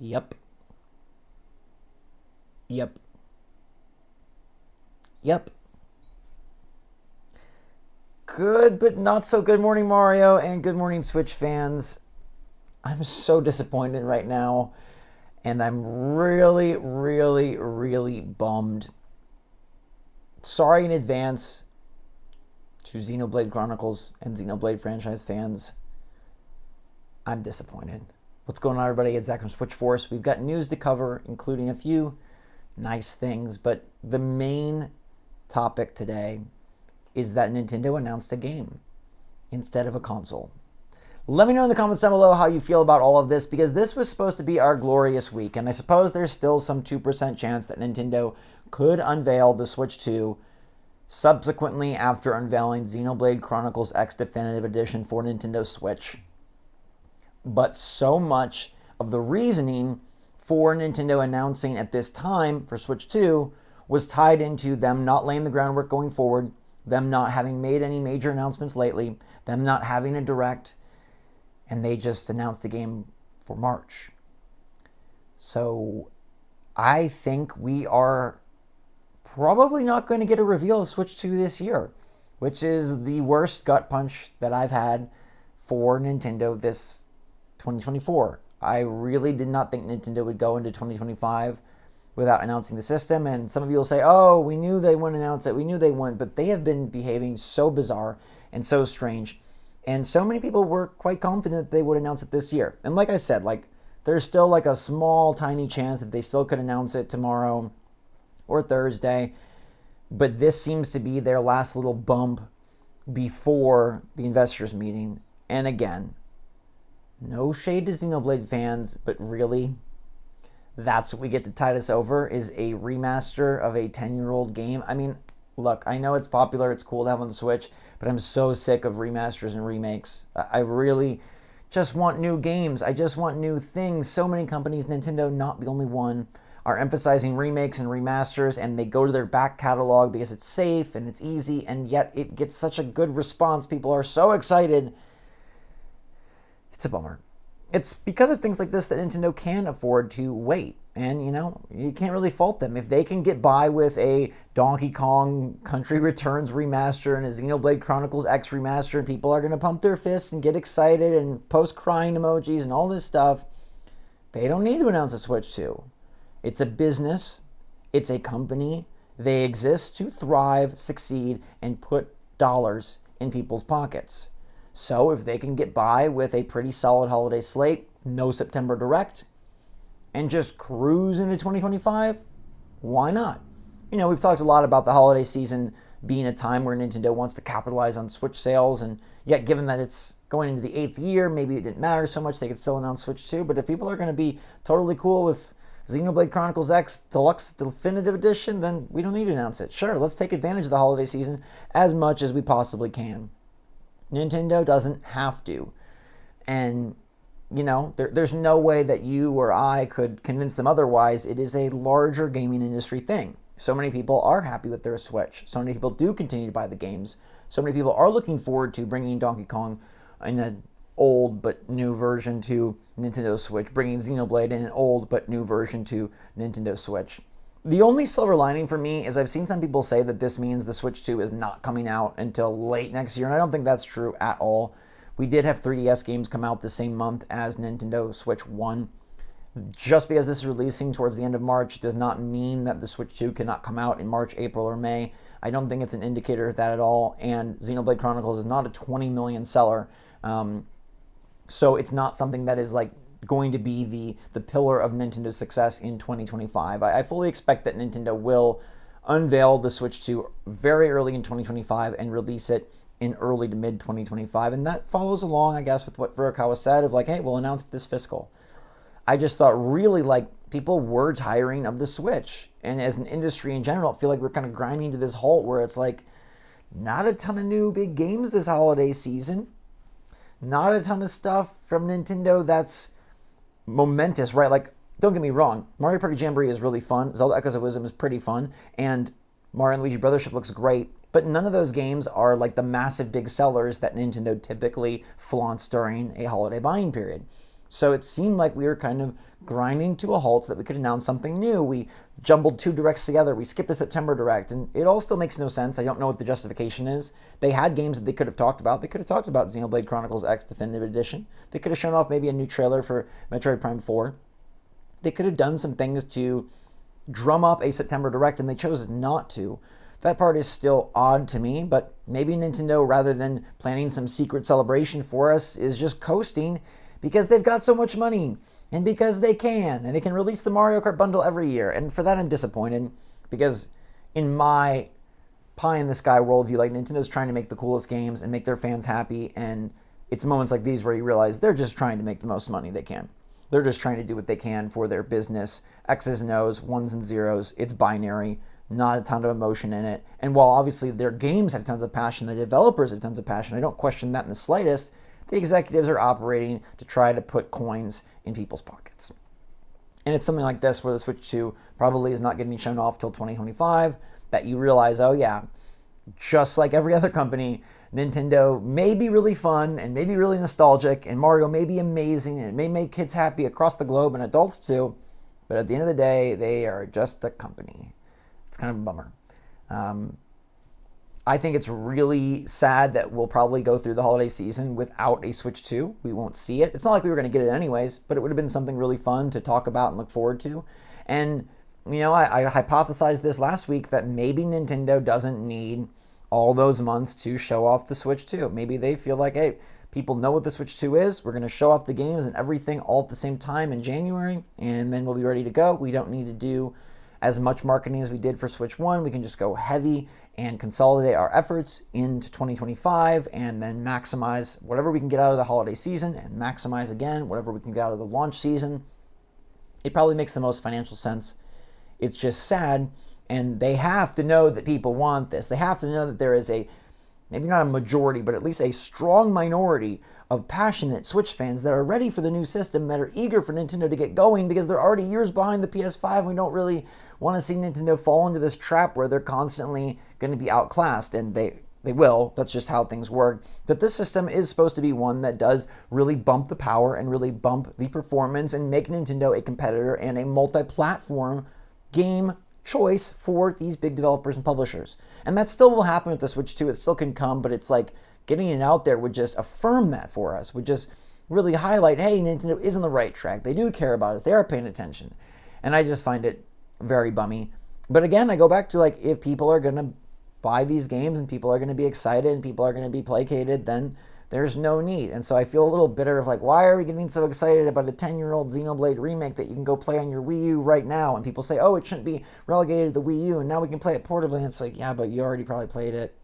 Yep. Yep. Yep. Good, but not so good morning, Mario, and good morning, Switch fans. I'm so disappointed right now, and I'm really, really, really bummed. Sorry in advance to Xenoblade Chronicles and Xenoblade franchise fans. I'm disappointed. What's going on, everybody? It's Zach from SwitchForce. We've got news to cover, including a few nice things, but the main topic today is that Nintendo announced a game instead of a console. Let me know in the comments down below how you feel about all of this, because this was supposed to be our glorious week, and I suppose there's still some 2% chance that Nintendo could unveil the Switch 2 subsequently after unveiling Xenoblade Chronicles X Definitive Edition for Nintendo Switch. But so much of the reasoning for Nintendo announcing at this time for Switch 2 was tied into them not laying the groundwork going forward, them not having made any major announcements lately, them not having a direct, and they just announced a game for March. So I think we are probably not going to get a reveal of Switch 2 this year, which is the worst gut punch that I've had for Nintendo this 2024. I really did not think Nintendo would go into 2025 without announcing the system, and some of you will say, oh, we knew they wouldn't announce it, we knew they wouldn't, but they have been behaving so bizarre and so strange, and so many people were quite confident they would announce it this year. And like I said, there's still a small, tiny chance that they still could announce it tomorrow or Thursday, but this seems to be their last little bump before the investors meeting. And again, no shade to Xenoblade fans, but really, that's what we get to tide us over, is a remaster of a 10-year-old game. I mean, look, I know it's popular, it's cool to have on the Switch, but I'm so sick of remasters and remakes. I really just want new games. I just want new things. So many companies, Nintendo not the only one, are emphasizing remakes and remasters, and they go to their back catalog because it's safe and it's easy, and yet it gets such a good response. People are so excited. It's a bummer. It's because of things like this that Nintendo can afford to wait. And, you can't really fault them. If they can get by with a Donkey Kong Country Returns remaster and a Xenoblade Chronicles X remaster, and people are going to pump their fists and get excited and post crying emojis and all this stuff, they don't need to announce a Switch 2. It's a business. It's a company. They exist to thrive, succeed, and put dollars in people's pockets. So if they can get by with a pretty solid holiday slate, no September Direct, and just cruise into 2025, why not? We've talked a lot about the holiday season being a time where Nintendo wants to capitalize on Switch sales, and yet given that it's going into the 8th year, maybe it didn't matter so much, they could still announce Switch 2, but if people are going to be totally cool with Xenoblade Chronicles X Deluxe Definitive Edition, then we don't need to announce it. Sure, let's take advantage of the holiday season as much as we possibly can. Nintendo doesn't have to. And, there's no way that you or I could convince them otherwise. It is a larger gaming industry thing. So many people are happy with their Switch. So many people do continue to buy the games. So many people are looking forward to bringing Donkey Kong in an old but new version to Nintendo Switch, bringing Xenoblade in an old but new version to Nintendo Switch. The only silver lining for me is I've seen some people say that this means the Switch 2 is not coming out until late next year, and I don't think that's true at all. We did have 3DS games come out the same month as Nintendo Switch 1. Just because this is releasing towards the end of March does not mean that the Switch 2 cannot come out in March, April, or May. I don't think it's an indicator of that at all, and Xenoblade Chronicles is not a 20 million seller, so it's not something that is going to be the pillar of Nintendo's success in 2025. I fully expect that Nintendo will unveil the Switch 2 very early in 2025 and release it in early to mid 2025, and that follows along, I guess, with what Furukawa said of hey, we'll announce it this fiscal. I just thought really people were tiring of the Switch, and as an industry in general, I feel like we're kind of grinding to this halt where it's not a ton of new big games this holiday season, not a ton of stuff from Nintendo that's momentous, right? Don't get me wrong, Mario Party Jamboree is really fun, Zelda Echoes of Wisdom is pretty fun, and Mario and Luigi Brothership looks great, but none of those games are the massive big sellers that Nintendo typically flaunts during a holiday buying period. So it seemed like we were kind of grinding to a halt so that we could announce something new. We jumbled 2 directs together. We skipped a September direct, and it all still makes no sense. I don't know what the justification is. They had games that they could have talked about. They could have talked about Xenoblade Chronicles X Definitive Edition. They could have shown off maybe a new trailer for Metroid Prime 4. They could have done some things to drum up a September direct, and they chose not to. That part is still odd to me, but maybe Nintendo, rather than planning some secret celebration for us, is just coasting because they've got so much money and because they can, and they can release the Mario Kart bundle every year. And for that, I'm disappointed because in my pie-in-the-sky worldview, like, Nintendo's trying to make the coolest games and make their fans happy, and it's moments like these where you realize they're just trying to make the most money they can. They're just trying to do what they can for their business. X's and O's, ones and zeros. It's binary. Not a ton of emotion in it. And while obviously their games have tons of passion, the developers have tons of passion, I don't question that in the slightest, the executives are operating to try to put coins in people's pockets. And it's something like this where the Switch 2 probably is not getting shown off till 2025, that you realize, oh yeah, just like every other company, Nintendo may be really fun and may be really nostalgic, and Mario may be amazing and it may make kids happy across the globe and adults too, but at the end of the day, they are just a company. It's kind of a bummer. I think it's really sad that we'll probably go through the holiday season without a Switch 2. We won't see it. It's not like we were going to get it anyways, but it would have been something really fun to talk about and look forward to. And, you know, I hypothesized this last week that maybe Nintendo doesn't need all those months to show off the Switch 2. Maybe they feel like, hey, people know what the Switch 2 is. We're going to show off the games and everything all at the same time in January, and then we'll be ready to go. We don't need to do as much marketing as we did for Switch 1. We can just go heavy and consolidate our efforts into 2025 and then maximize whatever we can get out of the holiday season and maximize again whatever we can get out of the launch season. It probably makes the most financial sense. It's just sad, and they have to know that people want this. They have to know that there is a, maybe not a majority, but at least a strong minority of passionate Switch fans that are ready for the new system, that are eager for Nintendo to get going because they're already years behind the PS5. And we don't really want to see Nintendo fall into this trap where they're constantly going to be outclassed, and they will. That's just how things work. But this system is supposed to be one that does really bump the power and really bump the performance and make Nintendo a competitor and a multi-platform game choice for these big developers and publishers. And that still will happen with the Switch 2. It still can come, but it's like getting it out there would just affirm that for us, would just really highlight, hey, Nintendo is on the right track. They do care about us. They are paying attention. And I just find it very bummy. But again, I go back to, like, if people are going to buy these games and people are going to be excited and people are going to be placated, then there's no need. And so I feel a little bitter of, like, why are we getting so excited about a 10-year-old Xenoblade remake that you can go play on your Wii U right now? And people say, oh, it shouldn't be relegated to the Wii U and now we can play it portably. And it's like, yeah, but you already probably played it.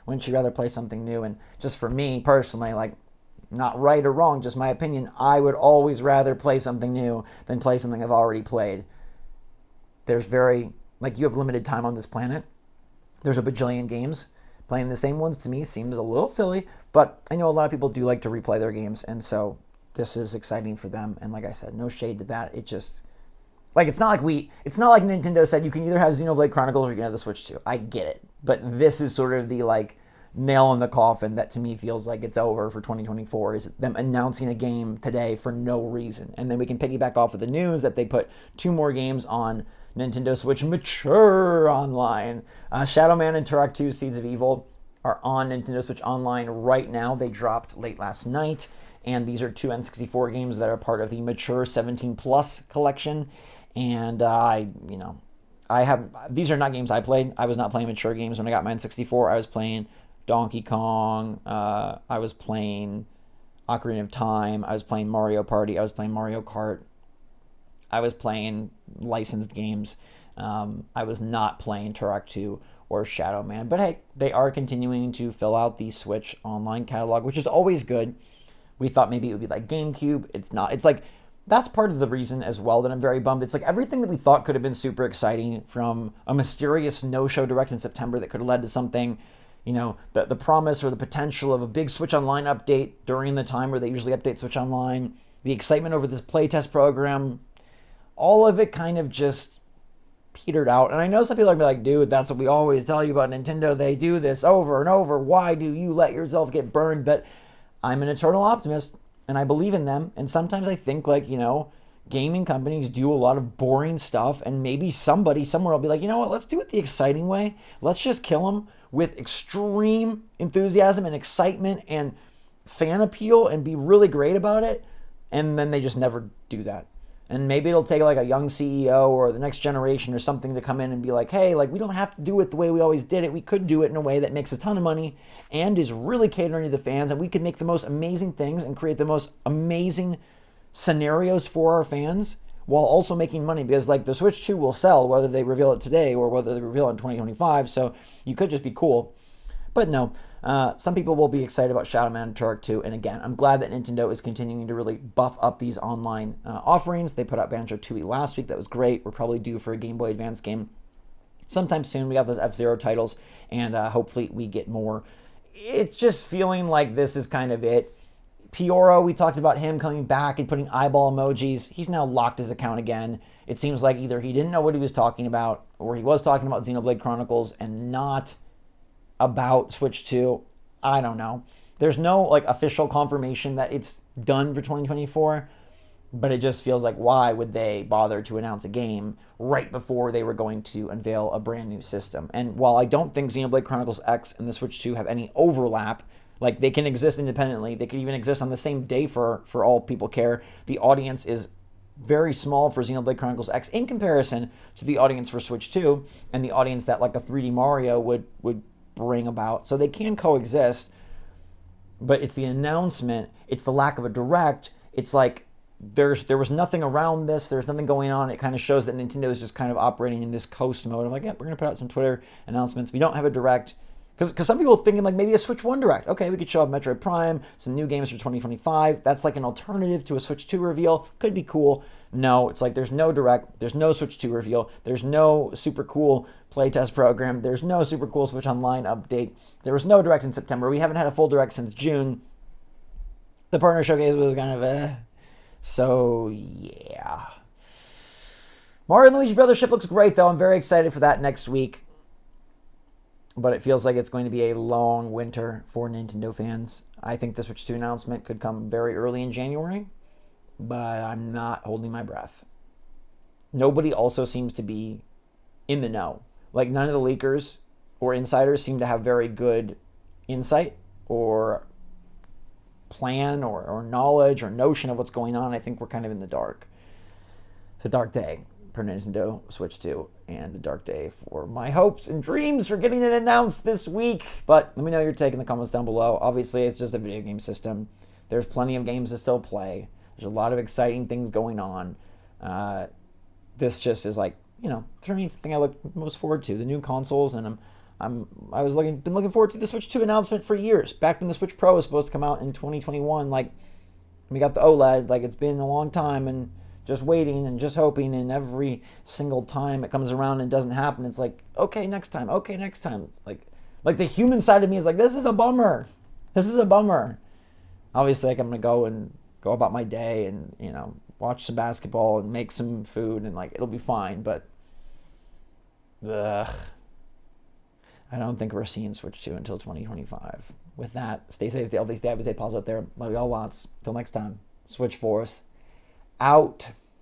Wouldn't you rather play something new? And just for me personally, like, not right or wrong, just my opinion, I would always rather play something new than play something I've already played. There's you have limited time on this planet. There's a bajillion games. Playing the same ones to me seems a little silly, but I know a lot of people do like to replay their games, and so this is exciting for them. And like I said, no shade to that. It just, like, it's not like Nintendo said you can either have Xenoblade Chronicles or you can have the Switch 2. I get it. But this is sort of the, like, nail in the coffin that to me feels like it's over for 2024, is them announcing a game today for no reason. And then we can piggyback off of the news that they put 2 more games on Nintendo Switch Mature Online. Shadow Man and Turok 2 Seeds of Evil are on Nintendo Switch Online right now. They dropped late last night. And these are 2 N64 games that are part of the Mature 17 Plus collection. And these are not games I played. I was not playing mature games when I got my N64. I was playing Donkey Kong. I was playing Ocarina of Time. I was playing Mario Party. I was playing Mario Kart. I was playing licensed games. I was not playing Turok 2 or Shadow Man. But hey, they are continuing to fill out the Switch Online catalog, which is always good. We thought maybe it would be like GameCube. It's not. It's like, that's part of the reason as well that I'm very bummed. It's like everything that we thought could have been super exciting, from a mysterious no-show direct in September that could have led to something, the promise or the potential of a big Switch Online update during the time where they usually update Switch Online, the excitement over this playtest program, all of it kind of just petered out. And I know some people are going to be like, dude, that's what we always tell you about Nintendo. They do this over and over. Why do you let yourself get burned? But I'm an eternal optimist. and I believe in them. And sometimes I think, like, gaming companies do a lot of boring stuff, and maybe somebody somewhere will be like, you know what, let's do it the exciting way. Let's just kill them with extreme enthusiasm and excitement and fan appeal and be really great about it. And then they just never do that. And maybe it'll take like a young CEO or the next generation or something to come in and be like, hey, like, we don't have to do it the way we always did it. We could do it in a way that makes a ton of money and is really catering to the fans. And we could make the most amazing things and create the most amazing scenarios for our fans while also making money, because like the Switch 2 will sell whether they reveal it today or whether they reveal it in 2025. So you could just be cool. But no, some people will be excited about Shadow Man and Turok 2. And again, I'm glad that Nintendo is continuing to really buff up these online offerings. They put out Banjo-Tooie last week. That was great. We're probably due for a Game Boy Advance game sometime soon. We got those F-Zero titles, and hopefully we get more. It's just feeling like this is kind of it. Pioro, we talked about him coming back and putting eyeball emojis. He's now locked his account again. It seems like either he didn't know what he was talking about, or he was talking about Xenoblade Chronicles and not about Switch 2. I don't know. There's no like official confirmation that it's done for 2024, but it just feels like, why would they bother to announce a game right before they were going to unveil a brand new system? And while I don't think Xenoblade Chronicles X and the Switch 2 have any overlap, like they can exist independently, they could even exist on the same day for all people care. The audience is very small for Xenoblade Chronicles X in comparison to the audience for Switch 2 and the audience that like a 3D Mario would bring about. So they can coexist, but it's the announcement, it's the lack of a direct. It's like there was nothing around this, there's nothing going on. It kind of shows that Nintendo is just kind of operating in this coast mode of like, yeah, we're gonna put out some Twitter announcements. We don't have a direct. Because some people are thinking like maybe a Switch 1 Direct. Okay, we could show up Metroid Prime, some new games for 2025. That's like an alternative to a Switch 2 reveal. Could be cool. No, it's like there's no Direct. There's no Switch 2 reveal. There's no super cool playtest program. There's no super cool Switch Online update. There was no Direct in September. We haven't had a full Direct since June. The partner showcase was kind of So, yeah. Mario and Luigi Brothers ship looks great, though. I'm very excited for that next week. But it feels like it's going to be a long winter for Nintendo fans. I think the Switch 2 announcement could come very early in January, but I'm not holding my breath. Nobody also seems to be in the know. Like, none of the leakers or insiders seem to have very good insight or plan or knowledge or notion of what's going on. I think we're kind of in the dark. It's a dark day for Nintendo Switch 2, and a dark day for my hopes and dreams for getting it announced this week. But let me know your take in the comments down below. Obviously, it's just a video game system. There's plenty of games to still play. There's a lot of exciting things going on. This just is like, for me, it's the thing I look most forward to, the new consoles, and been looking forward to the Switch 2 announcement for years. Back when the Switch Pro was supposed to come out in 2021, like we got the OLED, like it's been a long time, and just waiting and just hoping, and every single time it comes around and doesn't happen, it's like, okay, next time. It's like the human side of me is like, this is a bummer. Obviously, like, I'm gonna go about my day and watch some basketball and make some food, and like it'll be fine. But I don't think we're seeing Switch 2 until 2025. With that, stay safe, stay healthy, stay happy, stay positive out there. Love you all lots. Till next time, SwitchForce out.